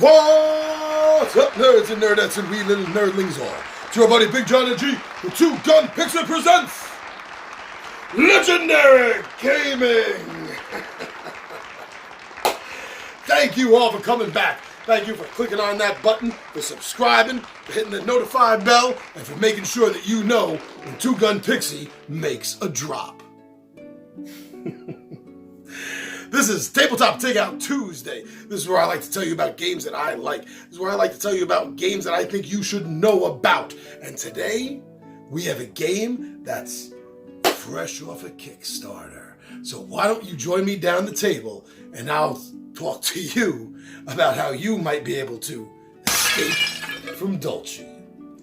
What's up, nerds and nerdettes and wee little nerdlings all? It's your buddy Big John and G, the Two Gun Pixie presents Legendary Gaming! Thank you all for coming back. Thank you for clicking on that button, for subscribing, for hitting the notify bell, and for making sure that you know when Two Gun Pixie makes a drop. This is Tabletop Takeout Tuesday. This is where I like to tell you about games that I like. This is where I like to tell you about games that I think you should know about. And today, we have a game that's fresh off a Kickstarter. So why don't you join me down the table and I'll talk to you about how you might be able to escape from Dulce.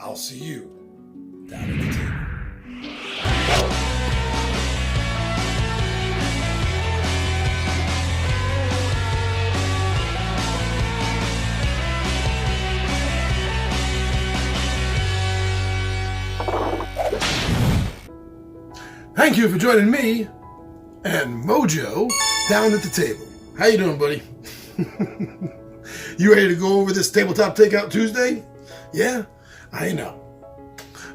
I'll see you down at the table. Thank you for joining me and Mojo down at the table. How you doing, buddy? You ready to go over this Tabletop Takeout Tuesday? Yeah? I know.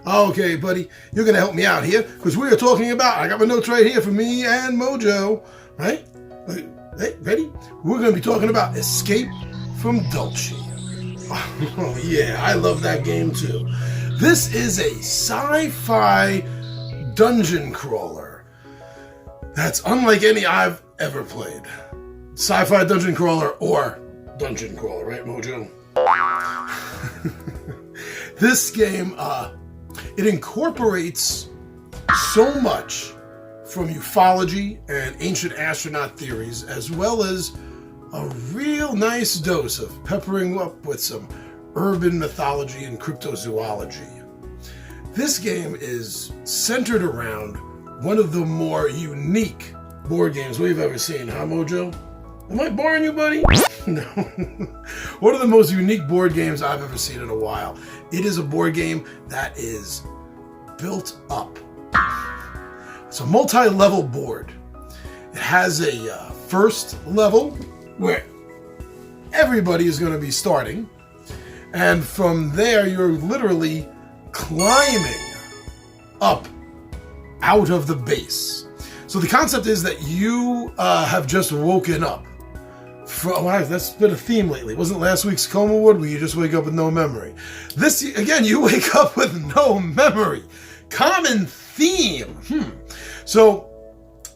Okay, buddy, you're going to help me out here because we are talking about, I got my notes right here for me and Mojo, right? Hey, ready? We're going to be talking about Escape from Dulce. Oh, yeah, I love that game too. This is a sci-fi dungeon crawler that's unlike any I've ever played. Sci-fi dungeon crawler or dungeon crawler, right, Mojo? This game, it incorporates so much from ufology and ancient astronaut theories, as well as a real nice dose of peppering up with some urban mythology and cryptozoology. This game is centered around one of the more unique board games we've ever seen, huh, Mojo? Am I boring you, buddy? No. One of the most unique board games I've ever seen in a while. It is a board game that is built up. It's a multi-level board. It has a first level where everybody is going to be starting. And from there, you're literally climbing up out of the base. So the concept is that you have just woken up. That's been a theme lately. Wasn't last week's Coma Wood where you just wake up with no memory? This, again, you wake up with no memory. Common theme. So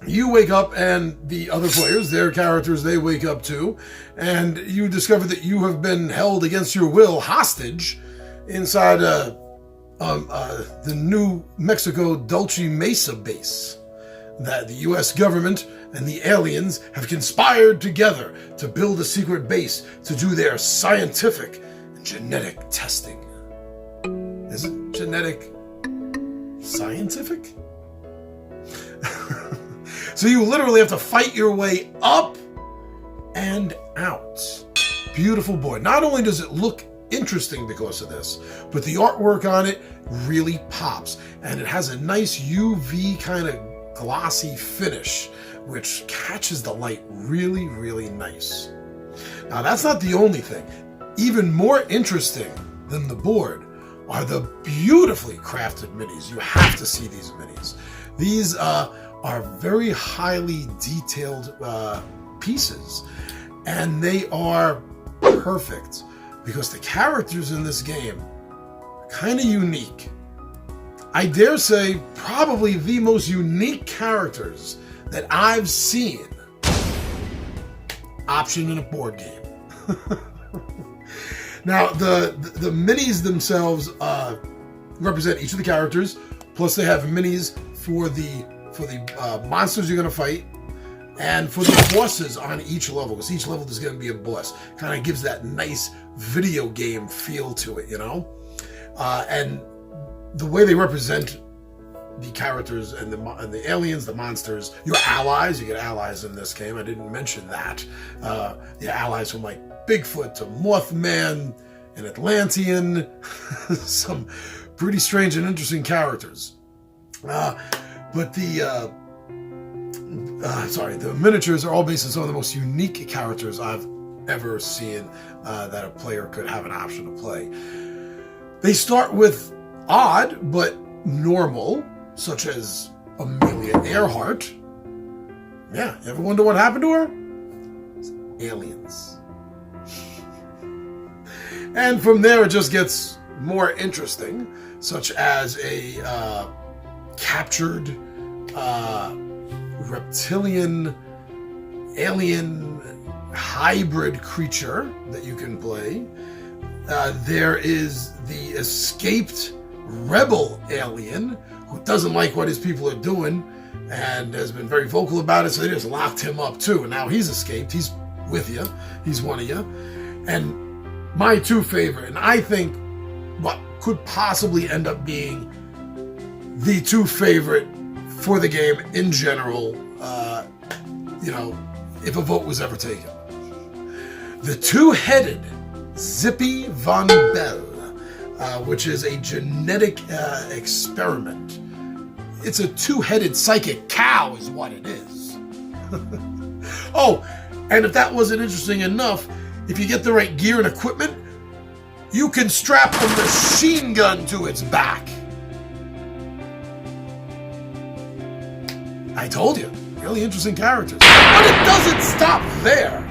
you wake up and the other players, their characters, they wake up too. And you discover that you have been held against your will hostage inside the New Mexico Dulce Mesa base that the U.S. government and the aliens have conspired together to build a secret base to do their scientific and genetic testing. Is it genetic scientific? So you literally have to fight your way up and out. Beautiful board. Not only does it look interesting because of this, but the artwork on it really pops, and it has a nice UV kind of glossy finish which catches the light really, really nice. Now that's not the only thing. Even more interesting than the board are the beautifully crafted minis. You have to see these minis. These are very highly detailed pieces, and they are perfect because the characters in this game are kind of unique. I dare say probably the most unique characters that I've seen optioned in a board game. Now, the minis themselves represent each of the characters, plus they have minis for the monsters you're going to fight, and for the bosses on each level, because each level is going to be a boss. Kind of gives that nice video game feel to it, you know? And the way they represent the characters and the aliens, the monsters, your allies, you get allies in this game, I didn't mention that. The allies from like Bigfoot to Mothman and Atlantean, some pretty strange and interesting characters. But the miniatures are all based on some of the most unique characters I've ever seen that a player could have an option to play. They start with odd but normal, such as Amelia Earhart. Yeah, you ever wonder what happened to her? It's aliens. And from there it just gets more interesting, such as a captured reptilian alien hybrid creature that you can play. There is the escaped rebel alien who doesn't like what his people are doing and has been very vocal about it, so they just locked him up too, and now he's escaped. He's with you. He's one of you. And my two favorite, and I think what could possibly end up being the two favorite for the game in general, if a vote was ever taken. The two-headed Zippy von Bell, which is a genetic experiment. It's a two-headed psychic cow is what it is. Oh, and if that wasn't interesting enough, if you get the right gear and equipment, you can strap a machine gun to its back. I told you, really interesting characters. But it doesn't stop there.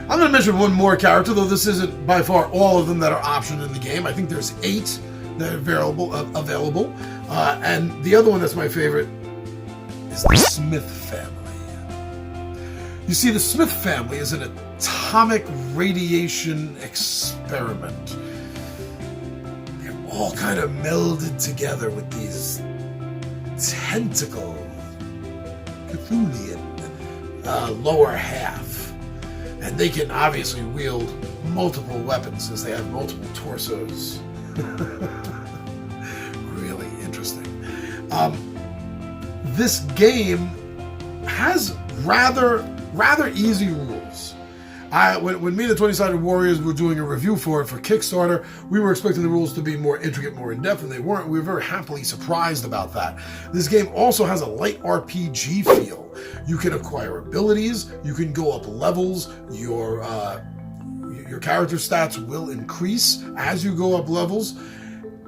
I'm going to mention one more character, though this isn't by far all of them that are optioned in the game. I think there's 8 that are available. And the other one that's my favorite is the Smith family. You see, the Smith family is an atomic radiation experiment. They're all kind of melded together with these tentacle Cthulhian lower half. And they can obviously wield multiple weapons since they have multiple torsos. Really interesting. This game has rather easy rules. When me and the 20-Sided Warriors were doing a review for it for Kickstarter, we were expecting the rules to be more intricate, more in-depth, and they weren't. We were very happily surprised about that. This game also has a light RPG feel. You can acquire abilities, you can go up levels, your character stats will increase as you go up levels,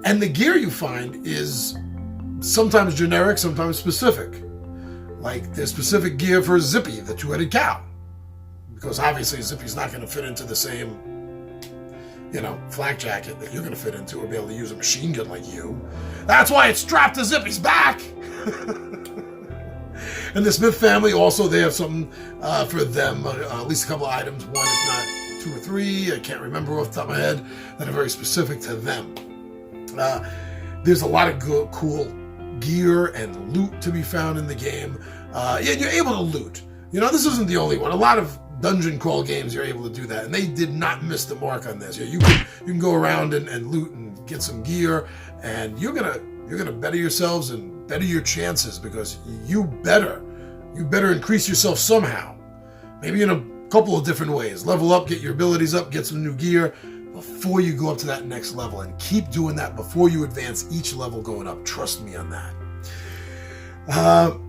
and the gear you find is sometimes generic, sometimes specific. Like there's specific gear for Zippy, the two-headed cow. Because obviously Zippy's not going to fit into the same, flak jacket that you're going to fit into or be able to use a machine gun like you. That's why it's strapped to Zippy's back! And the Smith family also, they have something for them, at least a couple of items, one if not 2 or 3, I can't remember off the top of my head, that are very specific to them. There's a lot of cool gear and loot to be found in the game. And you're able to loot. This isn't the only one. A lot of dungeon crawl games you're able to do that, and they did not miss the mark on this. You can go around and loot and get some gear, and you're gonna better yourselves and better your chances, because you better increase yourself somehow, maybe in a couple of different ways. Level up, get your abilities up, get some new gear before you go up to that next level, and keep doing that before you advance each level going up. Trust me on that.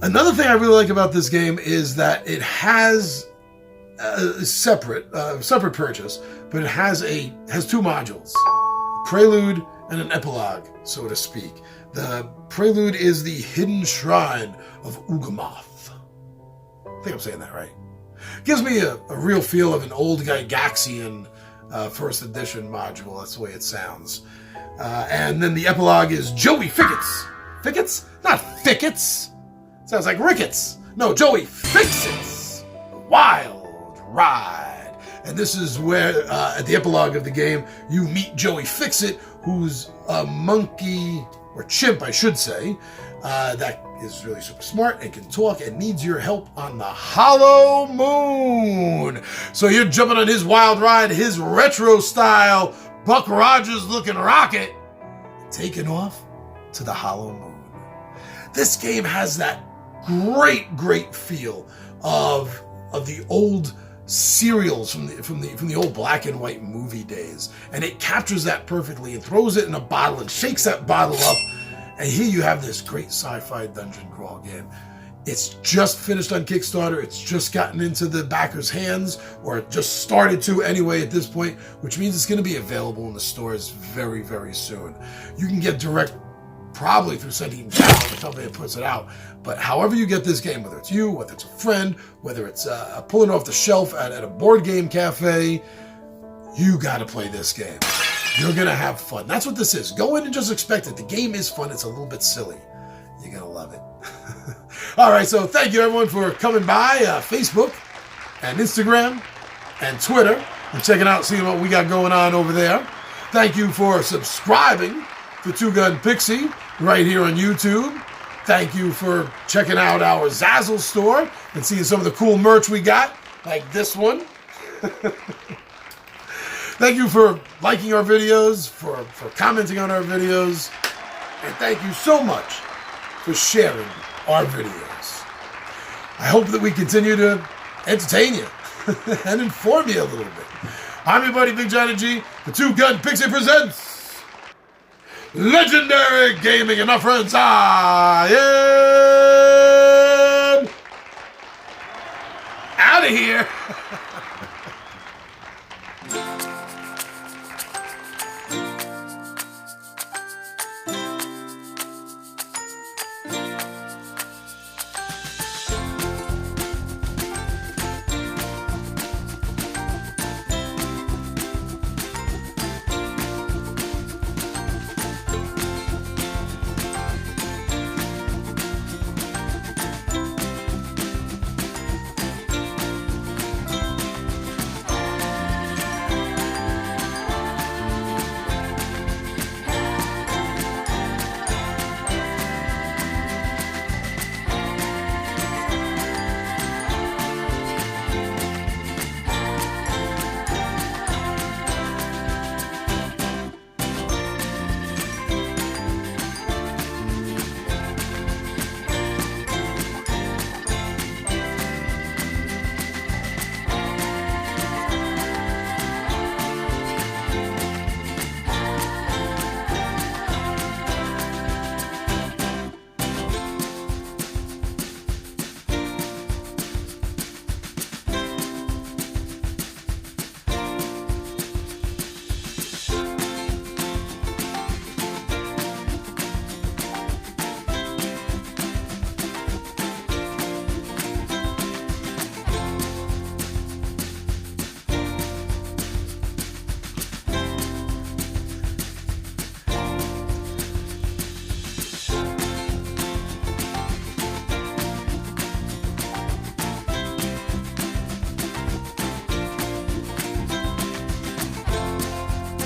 Another thing I really like about this game is that it has a separate purchase, but it has 2 modules, a prelude and an epilogue, so to speak. The prelude is the hidden shrine of Ugamoth. I think I'm saying that right. Gives me a real feel of an old Gygaxian first edition module. That's the way it sounds. And then the epilogue is Joey Fickets. Fickets? Not Thickets. Sounds like Ricketts. No, Joey Fixits. Wild Ride. And this is where, at the epilogue of the game, you meet Joey Fixit, who's a monkey, or chimp, I should say, that is really super smart and can talk and needs your help on the Hollow Moon. So you're jumping on his wild ride, his retro-style Buck Rogers-looking rocket, taking off to the Hollow Moon. This game has that great feel of the old serials from the old black and white movie days, and it captures that perfectly and throws it in a bottle and shakes that bottle up, and here you have this great sci-fi dungeon crawl game. It's just finished on Kickstarter. It's just gotten into the backers' hands, or it just started to anyway at this point, which means it's going to be available in the stores very, very soon. You can get direct, probably through Sentient, the company that puts it out. But however you get this game, whether it's you, whether it's a friend, whether it's pulling off the shelf at a board game cafe, you got to play this game. You're going to have fun. That's what this is. Go in and just expect it. The game is fun. It's a little bit silly. You're going to love it. All right, so thank you, everyone, for coming by Facebook and Instagram and Twitter and checking out, seeing what we got going on over there. Thank you for subscribing to Two Gun Pixie right here on YouTube. Thank you for checking out our Zazzle store and seeing some of the cool merch we got, like this one. Thank you for liking our videos, for commenting on our videos, and thank you so much for sharing our videos. I hope that we continue to entertain you and inform you a little bit. I'm your buddy Big Johnny G. The Two Gun Pixie presents Legendary Gaming, and my friends, I am out of here.